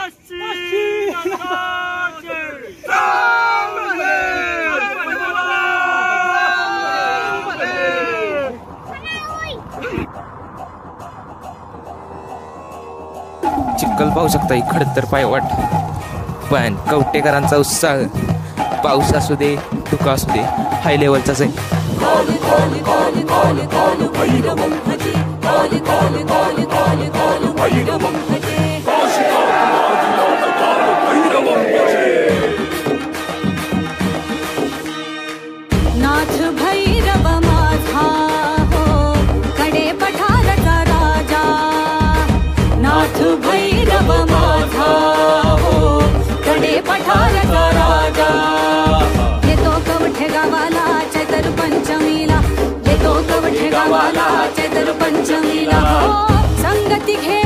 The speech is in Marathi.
चिखल पाहू शकता, इकडं तर पायवाट, पण कवटेकरांचा उत्साह पाऊस असू दे धुका असू दे हाय लेवलचाच आहे. नाथ भैरव माझा हो कडे पठारचा राजा, नाथ भैरव माझा हो कडे पठारचा राजा. येतो कवठे गावाला चैत्र पंचमीला, येतो कवठे गावाला चैत्र पंचमीला, हो संगती घे